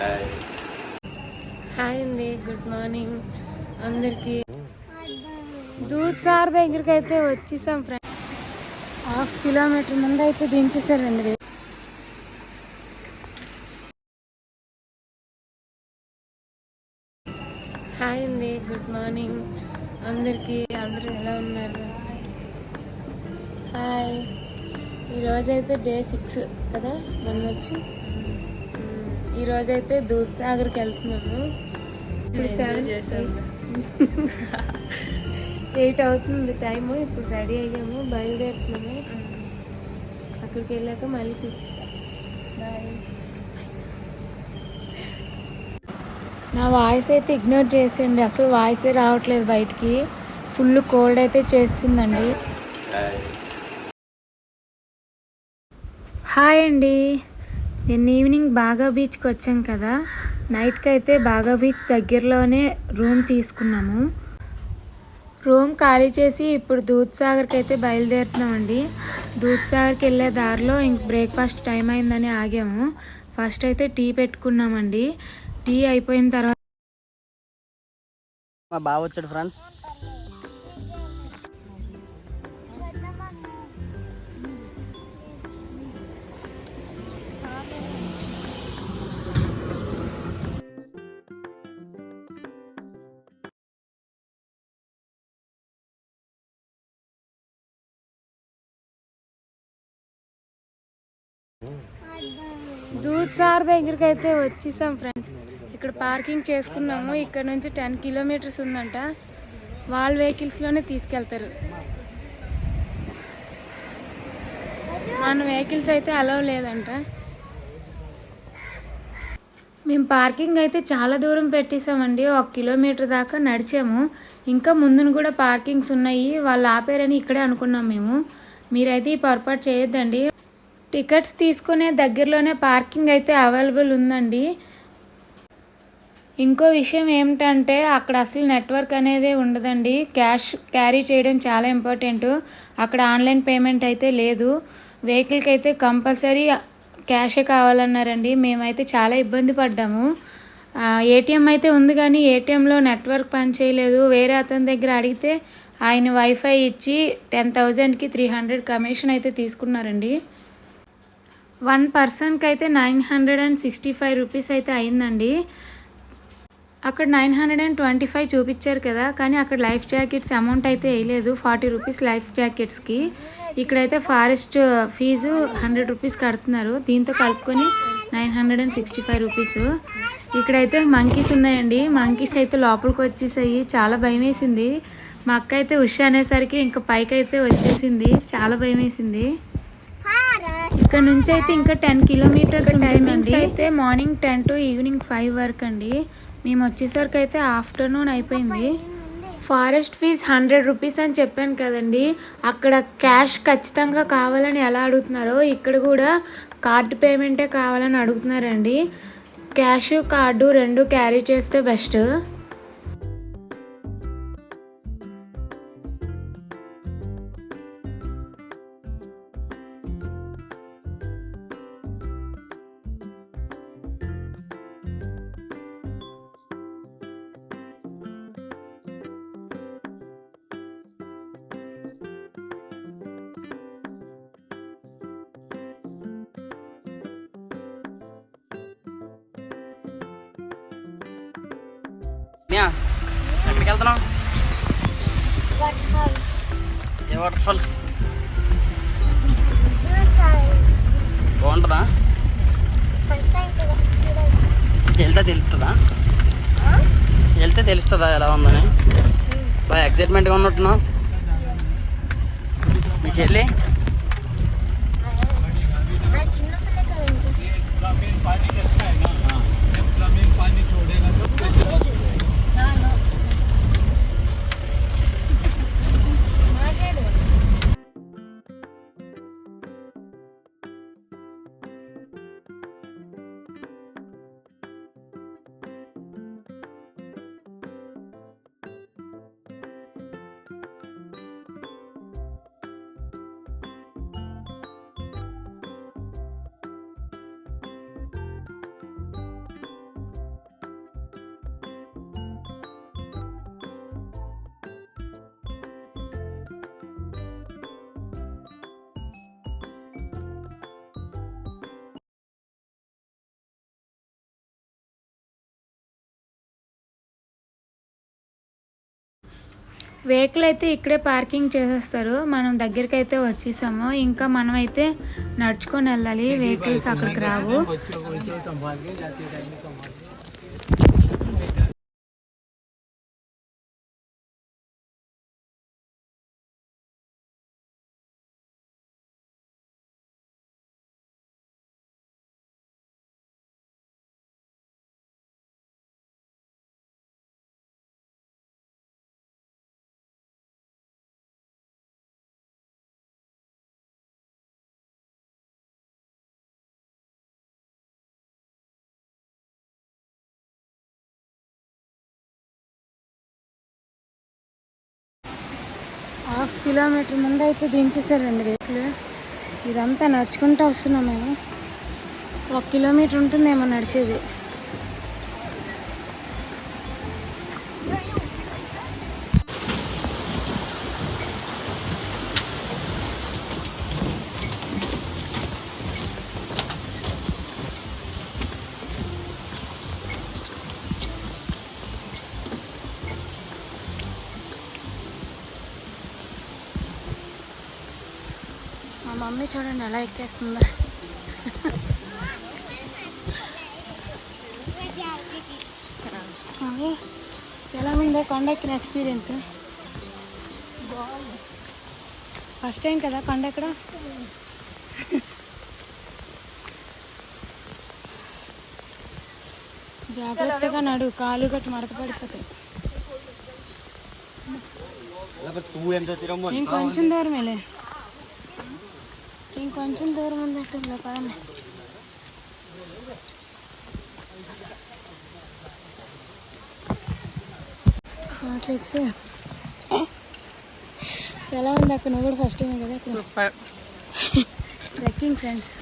Hi అండి, good morning అందరికి. దూద్ sir దగ్గరికి అయితే వచ్చేసాం ఫ్రెండ్స్. 1/2 కిలోమీటర్ ముందు అయితే దించేసారండి. హాయ్ అండి, గుడ్ మార్నింగ్ అందరికి. అందరూ ఎలా ఉన్నారు? హాయ్. ఈరోజైతే డే 6 కదా మనం వచ్చి. ఈరోజైతే దూద్ సాగర్కి వెళ్తున్నాము. ఇప్పుడు 8 అవుతుంది టైము. ఇప్పుడు రెడీ అయ్యాము, బయలుదేరుతున్నాము. అక్కడికి వెళ్ళాక మళ్ళీ చూపిస్తాం. బాయ్. నా వాయిస్ అయితే ఇగ్నోర్ చేసేయండి, అసలు వాయిసే రావట్లేదు బయటికి. ఫుల్ కోల్డ్ అయితే చేసిందండి. హాయ్ అండి. నేను ఈవినింగ్ బాగా బీచ్కి వచ్చాం కదా. నైట్కి అయితే బాగా బీచ్ దగ్గరలోనే రూమ్ తీసుకున్నాము. రూమ్ ఖాళీ చేసి ఇప్పుడు దూద్ సాగర్కి అయితే బయలుదేరుతున్నామండి. దూద్ సాగర్కి వెళ్ళే దారిలో ఇంక బ్రేక్ఫాస్ట్ టైం అయిందని ఆగాము. ఫస్ట్ అయితే టీ పెట్టుకున్నామండి. టీ అయిపోయిన తర్వాత మా బావ వచ్చాడు ఫ్రెండ్స్. దూద్ సార్ దగ్గరికి అయితే వచ్చేసాం ఫ్రెండ్స్. ఇక్కడ పార్కింగ్ చేసుకున్నాము. ఇక్కడ నుంచి 10 కిలోమీటర్స్ ఉందంట. వాళ్ళ వెహికల్స్లోనే తీసుకెళ్తారు. మన వెహికల్స్ అయితే అలౌ లేదంట. మేము పార్కింగ్ అయితే చాలా దూరం పెట్టేసామండి. 1 కిలోమీటర్ దాకా నడిచాము. ఇంకా ముందును కూడా పార్కింగ్స్ ఉన్నాయి. వాళ్ళు ఆపారని ఇక్కడే అనుకున్నాం మేము. మీరైతే ఈ పొరపాటు చేయొద్దండి. టికెట్స్ తీసుకునే దగ్గరలోనే పార్కింగ్ అయితే అవైలబుల్ ఉందండి. ఇంకో విషయం ఏమిటంటే అక్కడ అసలు నెట్వర్క్ అనేది ఉండదండి. క్యాష్ క్యారీ చేయడం చాలా ఇంపార్టెంట్. అక్కడ ఆన్లైన్ పేమెంట్ అయితే లేదు. వెహికల్కి అయితే కంపల్సరీ క్యాషే కావాలన్నారండి. మేమైతే చాలా ఇబ్బంది పడ్డాము. ఏటీఎం అయితే ఉంది కానీ ఏటీఎంలో నెట్వర్క్ పని చేయలేదు. వేరే అతని దగ్గర అడిగితే ఆయన వైఫై ఇచ్చి 10,000కి 300 కమిషన్ అయితే తీసుకున్నారండి. 1 పర్సన్కి అయితే 965 రూపీస్ అయితే అయిందండి. అక్కడ 925 చూపించారు కదా, కానీ అక్కడ లైఫ్ జాకెట్స్ అమౌంట్ అయితే వేయలేదు. 40 రూపీస్ లైఫ్ జాకెట్స్కి. ఇక్కడైతే ఫారెస్ట్ ఫీజు 100 రూపీస్ కడుతున్నారు. దీంతో కలుపుకొని 965 రూపీస్. ఇక్కడైతే మంకీస్ ఉన్నాయండి. మంకీస్ అయితే లోపలికి వచ్చేసాయి. చాలా భయం వేసింది. మా అక్క అయితే ఉష్ అనేసరికి ఇంకా పైకి అయితే వచ్చేసింది. చాలా భయం వేసింది. ఇక్కడ నుంచి అయితే ఇంకా 10 కిలోమీటర్స్ టైమింగ్స్ అయితే మార్నింగ్ 10 to ఈవినింగ్ 5 వరకు అండి. మేము వచ్చేసరికి అయితే ఆఫ్టర్నూన్ అయిపోయింది. ఫారెస్ట్ ఫీజ్ 100 రూపీస్ అని చెప్పాను కదండి. అక్కడ క్యాష్ ఖచ్చితంగా కావాలని ఎలా అడుగుతున్నారో ఇక్కడ కూడా కార్డు పేమెంటే కావాలని అడుగుతున్నారండి. క్యాష్ కార్డు 2 క్యారీ చేస్తే బెస్ట్. ఎక్కడికి వెళ్తున్నాం? ఏ వాటర్ ఫాల్స్ బాగుంటుందా? వెళ్తే తెలుస్తుందా ఎలా ఉందని? బాగా ఎక్సైట్మెంట్గా ఉన్నట్టున్నావు. మీ చెల్లి వెహికల్ అయితే ఇక్కడే పార్కింగ్ చేసేస్తారు. మనం దగ్గరికి అయితే వచ్చేసాము. ఇంకా మనం అయితే నడుచుకొని వెళ్ళాలి, వెహికల్స్ అక్కడికి రావు. ½ కిలోమీటర్ ముందు అయితే దించేసారండి వెహికల్. ఇదంతా నడుచుకుంటూ వస్తున్నాం మేము. 1 కిలోమీటర్ ఉంటుందేమో నడిచేది. మా మమ్మీ చూడండి ఎలా ఎక్కేస్తుందా. ఎలా ఉందో కొండ ఎక్కిన ఎక్స్పీరియన్స్? ఫస్ట్ టైం కదా కొండ ఎక్కడ. జాగ్రత్తగా నడు, కాలు గట్టి మడత పడిపోతాయి. ఇంకొంచెం దూరమేలే, ఇంకొంచెం దూరం ఉందట్టు పదండి. అట్లయితే ఎలా ఉంది అక్కడ? నువ్వు కూడా ఫస్ట్ టైం కదా అక్కడ ట్రెక్కింగ్ ఫ్రెండ్స్.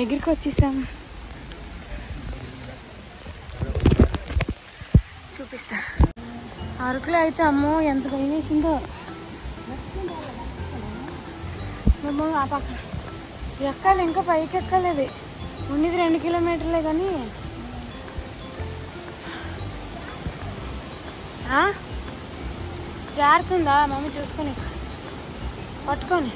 దగ్గరికి వచ్చేసాం, చూపిస్తా. అరకులో అయితే అమ్మో ఎంత భయం వేసిందో. ఆ పక్కన ఎక్కాలి, ఇంకా పైకి ఎక్కలేదు. ఉన్నది 2 కిలోమీటర్లే కానీ జారుతుందా మమ్మీ? చూసుకొని పట్టుకొని.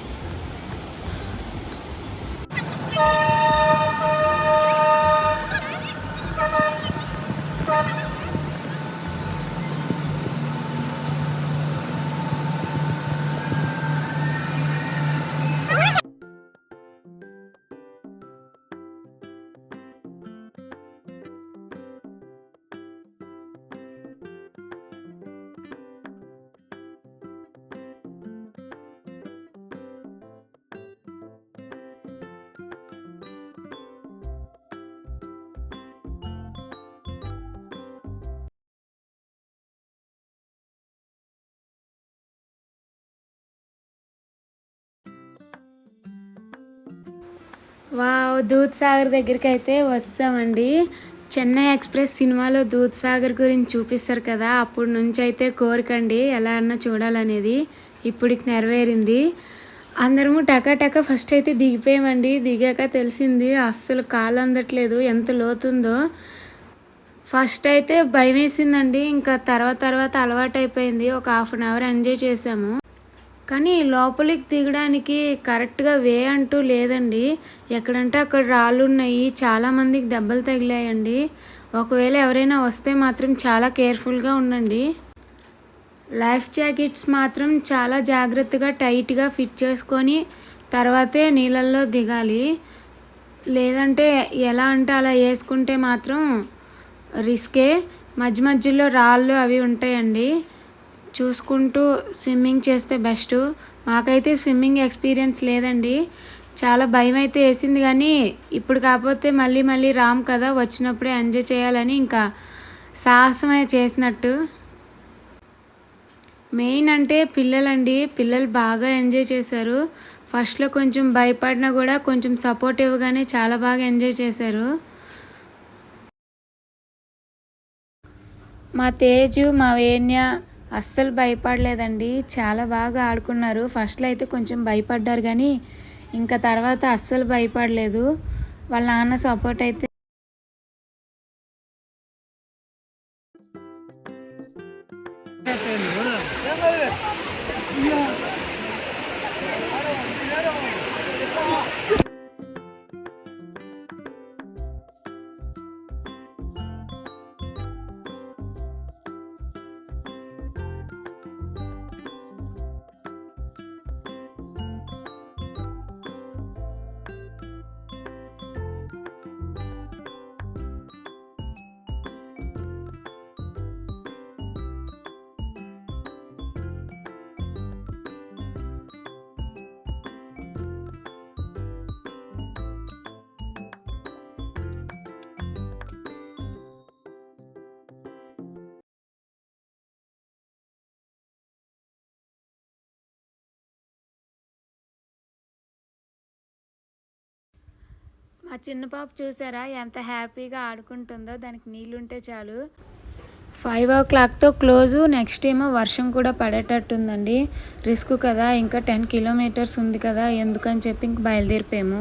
దూద్సాగర్ దగ్గరికి అయితే వచ్చామండి. చెన్నై ఎక్స్ప్రెస్ సినిమాలో దూద్సాగర్ గురించి చూపిస్తారు కదా, అప్పటి నుంచి అయితే కోరికండి ఎలా అన్నా చూడాలనేది. ఇప్పటికి నెరవేరింది. అందరము టకా ఫస్ట్ అయితే దిగిపోయామండి. దిగాక తెలిసింది అస్సలు కాలు అందట్లేదు, ఎంత లోతుందో. ఫస్ట్ అయితే భయం వేసిందండి, ఇంకా తర్వాత అలవాటు అయిపోయింది. ఒక 1/2 అవర్ ఎంజాయ్ చేసాము. కానీ లోపలికి దిగడానికి కరెక్ట్గా వే అంటూ లేదండి. ఎక్కడంటే అక్కడ రాళ్ళు ఉన్నాయి, చాలామందికి దెబ్బలు తగిలాయండి. ఒకవేళ ఎవరైనా వస్తే మాత్రం చాలా కేర్ఫుల్గా ఉండండి. లైఫ్ జాకెట్స్ మాత్రం చాలా జాగ్రత్తగా టైట్గా ఫిట్ చేసుకొని తర్వాతే నీళ్ళల్లో దిగాలి. లేదంటే ఎలా అంటే అలా వేసుకుంటే మాత్రం రిస్కే. మధ్యలో రాళ్ళు అవి ఉంటాయండి, చూసుకుంటూ స్విమ్మింగ్ చేస్తే బెస్ట్. మాకైతే స్విమ్మింగ్ ఎక్స్పీరియన్స్ లేదండి, చాలా భయం అయితే వేసింది. కానీ ఇప్పుడు కాకపోతే మళ్ళీ రామ్ కదా, వచ్చినప్పుడే ఎంజాయ్ చేయాలని ఇంకా సాహసమే చేసినట్టు. మెయిన్ అంటే పిల్లలండి, పిల్లలు బాగా ఎంజాయ్ చేశారు. ఫస్ట్లో కొంచెం భయపడినా కూడా కొంచెం సపోర్ట్ ఇవ్వగానే చాలా బాగా ఎంజాయ్ చేశారు. మా తేజు, మా వేణ్య అస్సలు భయపడలేదండి, చాలా బాగా ఆడుకున్నారు. ఫస్ట్లో అయితే కొంచెం భయపడ్డారు కానీ ఇంకా తర్వాత అస్సలు భయపడలేదు. వాళ్ళ నాన్న సపోర్ట్ అయితే మా చిన్న పాప చూసారా ఎంత హ్యాపీగా ఆడుకుంటుందో, దానికి నీళ్ళుంటే చాలు. 5 o'clockతో క్లోజు. నెక్స్ట్ ఏమో వర్షం కూడా పడేటట్టుందండి. రిస్క్ కదా, ఇంకా 10 kilometers ఉంది కదా, ఎందుకని చెప్పి ఇంక బయలుదేరిపోయాము.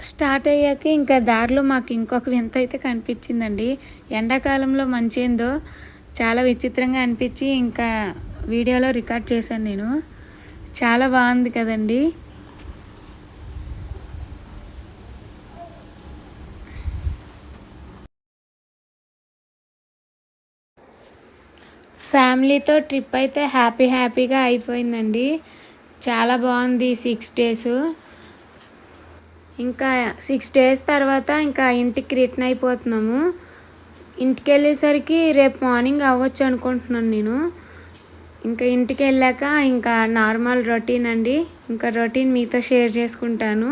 స్టార్ట్ అయ్యాక ఇంకా దారిలో మాకు ఇంకొక వింత అయితే కనిపించిందండి. ఎండాకాలంలో మంచేందో చాలా విచిత్రంగా అనిపించి ఇంకా వీడియోలో రికార్డ్ చేశాను నేను. చాలా బాగుంది కదండి. ఫ్యామిలీతో ట్రిప్ అయితే హ్యాపీగా అయిపోయిందండి. చాలా బాగుంది 6 days. ఇంకా 6 days తర్వాత ఇంకా ఇంటికి రిటర్న్ అయిపోతున్నాము. ఇంటికి వెళ్ళేసరికి రేపు మార్నింగ్ అవ్వచ్చు అనుకుంటున్నాను నేను. ఇంకా ఇంటికి వెళ్ళాక ఇంకా నార్మల్ రొటీన్ అండి. ఇంకా రొటీన్ మీతో షేర్ చేసుకుంటాను.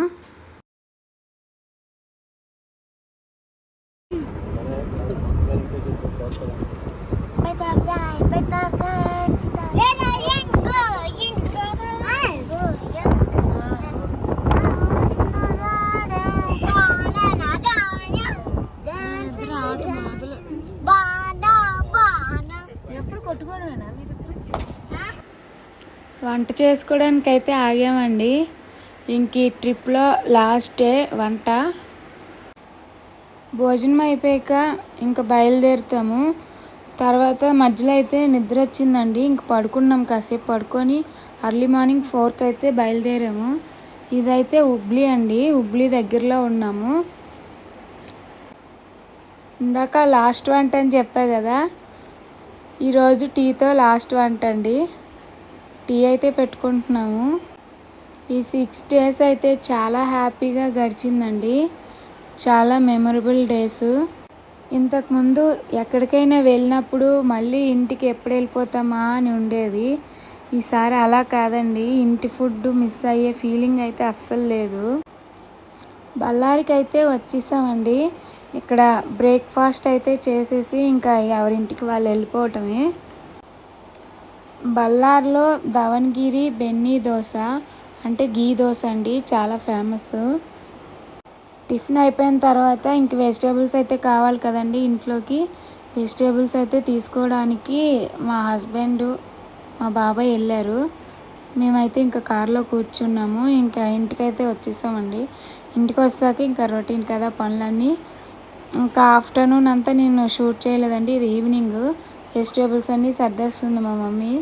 వంట చేసుకోవడానికి అయితే ఆగామండి. ఇంక ఈ ట్రిప్లో లాస్ట్ డే వంట. భోజనం అయిపోయాక ఇంకా బయలుదేరుతాము. తర్వాత మధ్యలో అయితే నిద్ర వచ్చిందండి. ఇంక పడుకున్నాం, కాసేపు పడుకొని అర్లీ మార్నింగ్ 4కి అయితే బయలుదేరాము. ఇదైతే హుబ్లీ అండి, హుబ్లీ దగ్గరలో ఉన్నాము. ఇందాక లాస్ట్ వంట అని చెప్పా కదా, ఈరోజు టీతో లాస్ట్ వంట అండి. టీ అయితే పెట్టుకుంటున్నాము. ఈ 6 days అయితే చాలా హ్యాపీగా గడిచిందండి. చాలా మెమరబుల్ డేస్. ఇంతకుముందు ఎక్కడికైనా వెళ్ళినప్పుడు మళ్ళీ ఇంటికి ఎప్పుడు వెళ్ళిపోతామా అని ఉండేది. ఈసారి అలా కాదండి, ఇంటి ఫుడ్ మిస్ అయ్యే ఫీలింగ్ అయితే అస్సలు లేదు. బళ్ళారికి అయితే వచ్చేసామండి. ఇక్కడ బ్రేక్ఫాస్ట్ అయితే చేసేసి ఇంకా ఎవరింటికి వాళ్ళు వెళ్ళిపోవటమే. బళ్ళార్లో ధవన్గిరి బెన్నీ దోశ అంటే గీ దోశ అండి, చాలా ఫేమస్. టిఫిన్ అయిపోయిన తర్వాత ఇంక వెజిటేబుల్స్ అయితే కావాలి కదండి ఇంట్లోకి. వెజిటేబుల్స్ అయితే తీసుకోవడానికి మా హస్బెండ్ మా బాబాయ్ వెళ్ళారు. మేమైతే ఇంకా కార్లో కూర్చున్నాము. ఇంకా ఇంటికైతే వచ్చేసామండి. ఇంటికి వచ్చాక ఇంకా రొటీన్ కదా పనులన్నీ. ఇంకా ఆఫ్టర్నూన్ అంతా నేను షూట్ చేయలేదండి, ఇది ఈవినింగ్. వెజిటేబుల్స్ అన్నీ సర్దేస్తుంది మా మమ్మీ.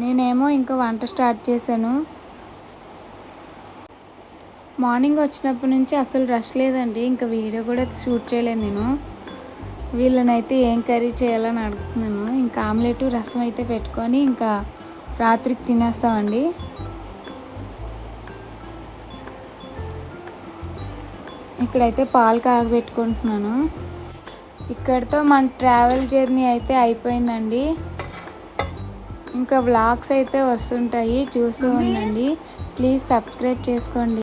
నేనేమో ఇంకా వంట స్టార్ట్ చేశాను. మార్నింగ్ వచ్చినప్పటి నుంచి అసలు రష్ లేదండి. ఇంకా వీడియో కూడా షూట్ చేయలేదు నేను. వీళ్ళనైతే ఏం కర్రీ చేయాలని అడుగుతున్నాను. ఇంకా ఆమ్లెట్ రసం అయితే పెట్టుకొని ఇంకా రాత్రికి తినేస్తామండి. ఇక్కడైతే పాలు కాగబెట్టుకుంటున్నాను. ఇక్కడితో మన ట్రావెల్ జర్నీ అయితే అయిపోయిందండి. ఇంకా వ్లాగ్స్ అయితే వస్తుంటాయి, చూస్తూ ఉండండి. ప్లీజ్ సబ్స్క్రైబ్ చేసుకోండి.